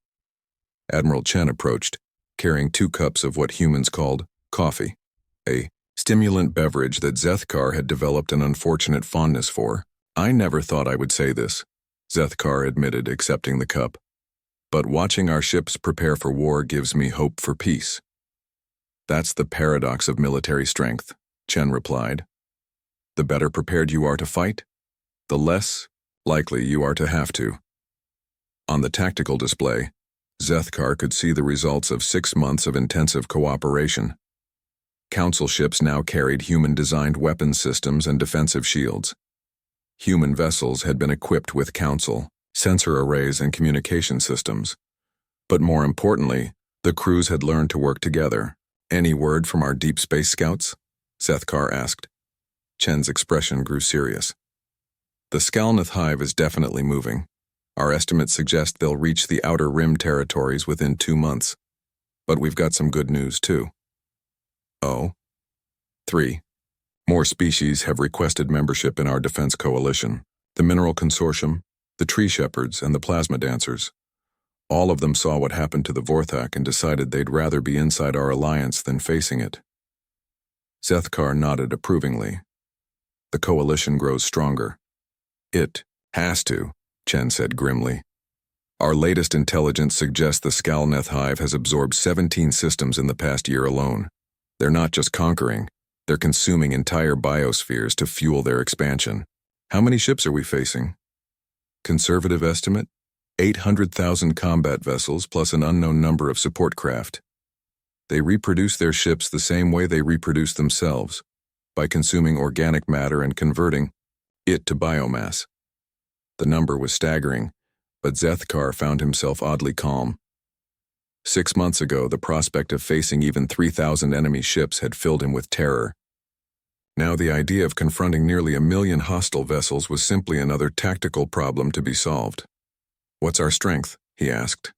Speaker 1: Admiral Chen approached, carrying 2 cups of what humans called coffee, a stimulant beverage that Zethkar had developed an unfortunate fondness for. I never thought I would say this, Zethkar admitted, accepting the cup. But watching our ships prepare for war gives me hope for peace. That's the paradox of military strength, Chen replied. The better prepared you are to fight, the less likely you are to have to. On the tactical display, Zethkar could see the results of 6 months of intensive cooperation. Council ships now carried human-designed weapon systems and defensive shields. Human vessels had been equipped with Council sensor arrays and communication systems. But more importantly, the crews had learned to work together. Any word from our deep space scouts? Zethkar asked. Chen's expression grew serious. The Skalnith Hive is definitely moving. Our estimates suggest they'll reach the Outer Rim territories within 2 months. But we've got some good news, too. Oh? 3. More species have requested membership in our defense coalition. The Mineral Consortium, the Tree Shepherds, and the Plasma Dancers. All of them saw what happened to the Vorthak and decided they'd rather be inside our alliance than facing it. Zethkar nodded approvingly. The coalition grows stronger. It has to, Chen said grimly. Our latest intelligence suggests the Skalnith Hive has absorbed 17 systems in the past year alone. They're not just conquering, they're consuming entire biospheres to fuel their expansion. How many ships are we facing? Conservative estimate? 800,000 combat vessels plus an unknown number of support craft. They reproduce their ships the same way they reproduce themselves, by consuming organic matter and converting it to biomass. The number was staggering, but Zethkar found himself oddly calm. 6 months ago, the prospect of facing even 3,000 enemy ships had filled him with terror. Now the idea of confronting nearly 1 million hostile vessels was simply another tactical problem to be solved. What's our strength? He asked.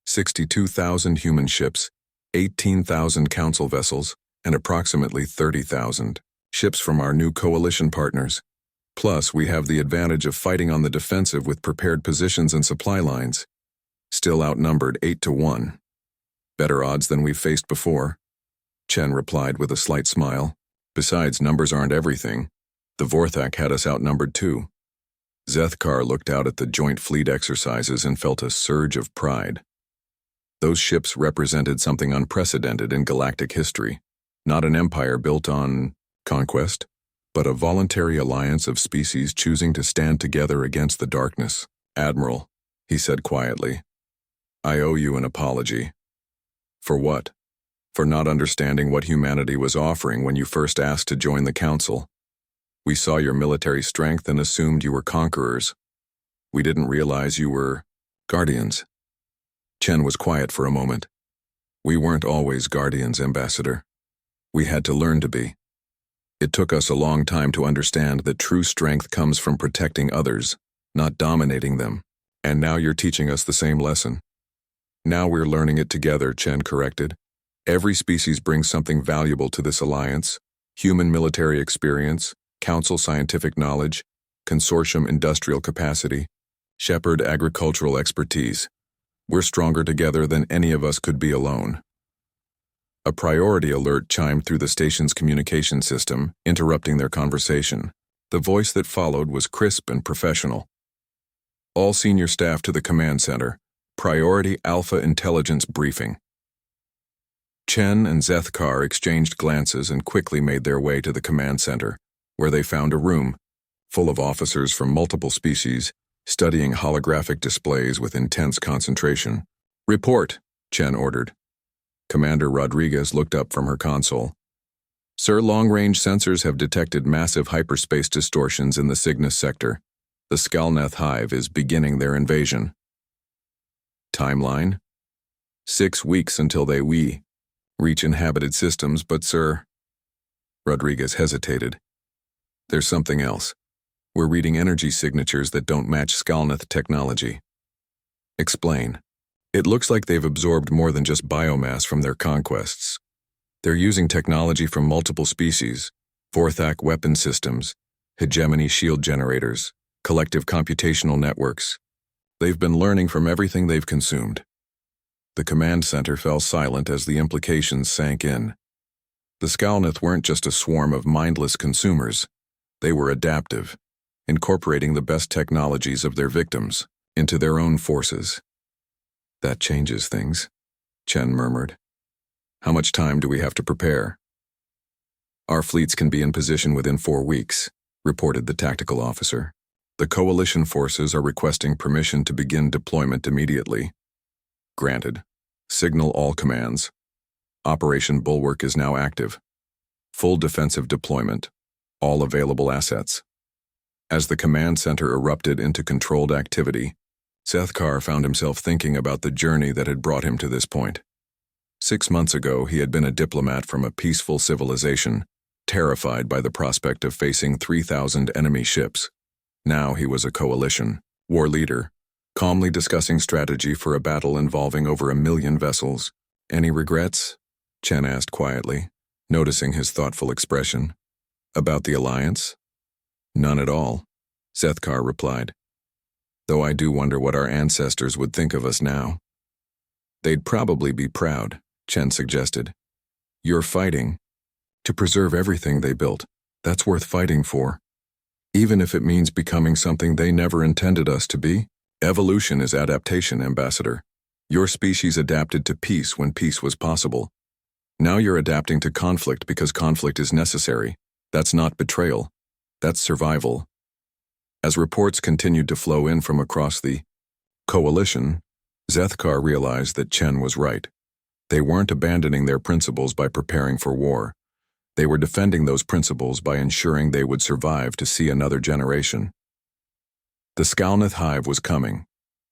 Speaker 1: 62,000 human ships, 18,000 council vessels, and approximately 30,000 ships from our new coalition partners. Plus, we have the advantage of fighting on the defensive with prepared positions and supply lines. Still outnumbered 8-1. Better odds than we've faced before, Chen replied with a slight smile. Besides, numbers aren't everything. The Vorthak had us outnumbered too. Zethkar looked out at the joint fleet exercises and felt a surge of pride. Those ships represented something unprecedented in galactic history. Not an empire built on conquest, but a voluntary alliance of species choosing to stand together against the darkness. Admiral, he said quietly, I owe you an apology. For what? For not understanding what humanity was offering when you first asked to join the Council. We saw your military strength and assumed you were conquerors. We didn't realize you were guardians. Chen was quiet for a moment. We weren't always guardians, Ambassador. We had to learn to be. It took us a long time to understand that true strength comes from protecting others, not dominating them. And now you're teaching us the same lesson. Now we're learning it together, Chen corrected. Every species brings something valuable to this alliance: human military experience, council scientific knowledge, consortium industrial capacity, shepherd agricultural expertise. We're stronger together than any of us could be alone. A priority alert chimed through the station's communication system, interrupting their conversation. The voice that followed was crisp and professional. All senior staff to the command center. Priority Alpha Intelligence Briefing. Chen and Zethkar exchanged glances and quickly made their way to the command center, where they found a room full of officers from multiple species, studying holographic displays with intense concentration. "Report," Chen ordered. Commander Rodriguez looked up from her console. "Sir, long-range sensors have detected massive hyperspace distortions in the Cygnus sector. The Skalneth Hive is beginning their invasion." Timeline? 6 weeks until they reach inhabited systems, but sir... Rodriguez hesitated. "There's something else. We're reading energy signatures that don't match Skalneth technology." "Explain." "It looks like they've absorbed more than just biomass from their conquests. They're using technology from multiple species: Vorthak weapon systems, hegemony shield generators, collective computational networks. They've been learning from everything they've consumed." The command center fell silent as the implications sank in. The Skalneth weren't just a swarm of mindless consumers. They were adaptive, incorporating the best technologies of their victims into their own forces. "That changes things," Chen murmured. "How much time do we have to prepare?" "Our fleets can be in position within 4 weeks," reported the tactical officer. "The coalition forces are requesting permission to begin deployment immediately." "Granted. Signal all commands. Operation Bulwark is now active. Full defensive deployment. All available assets." As the command center erupted into controlled activity, Zethkar found himself thinking about the journey that had brought him to this point. 6 months ago, he had been a diplomat from a peaceful civilization, terrified by the prospect of facing 3,000 enemy ships. Now he was a coalition war leader, calmly discussing strategy for a battle involving over 1 million vessels. "Any regrets?" Chen asked quietly, noticing his thoughtful expression. "About the alliance?" "None at all," Zethkar replied. "Though I do wonder what our ancestors would think of us now." "They'd probably be proud," Chen suggested. "You're fighting to preserve everything they built. That's worth fighting for. Even if it means becoming something they never intended us to be. Evolution is adaptation, Ambassador. Your species adapted to peace when peace was possible. Now you're adapting to conflict because conflict is necessary. That's not betrayal. That's survival." As reports continued to flow in from across the coalition, Zethkar realized that Chen was right. They weren't abandoning their principles by preparing for war. They were defending those principles by ensuring they would survive to see another generation. The Skalneth Hive was coming,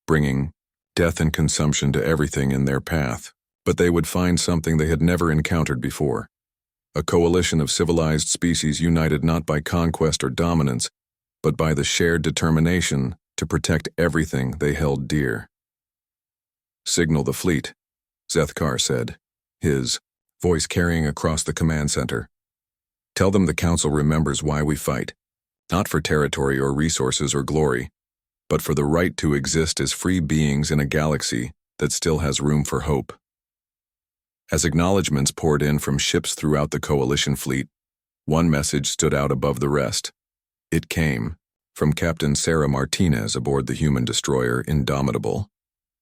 Speaker 1: bringing death and consumption to everything in their path, but they would find something they had never encountered before. A coalition of civilized species united not by conquest or dominance, but by the shared determination to protect everything they held dear. "Signal the fleet," Zethkar said, his voice carrying across the command center. "Tell them the Council remembers why we fight, not for territory or resources or glory, but for the right to exist as free beings in a galaxy that still has room for hope." As acknowledgments poured in from ships throughout the coalition fleet, one message stood out above the rest. It came from Captain Sarah Martinez aboard the human destroyer Indomitable,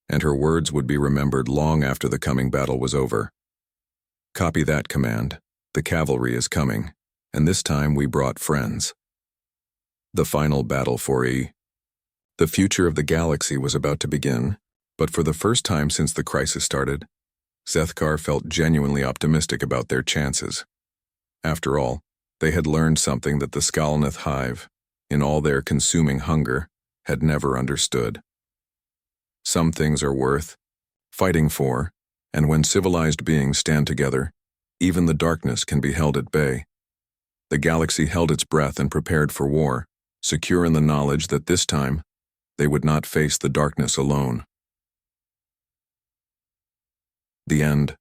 Speaker 1: and her words would be remembered long after the coming battle was over. "Copy that, Command. The cavalry is coming, and this time we brought friends." The final battle for the future of the galaxy was about to begin, but for the first time since the crisis started, Zethkar felt genuinely optimistic about their chances. After all, they had learned something that the Skalneth Hive, in all their consuming hunger, had never understood. Some things are worth fighting for, and when civilized beings stand together, even the darkness can be held at bay. The galaxy held its breath and prepared for war, secure in the knowledge that this time, they would not face the darkness alone. The end.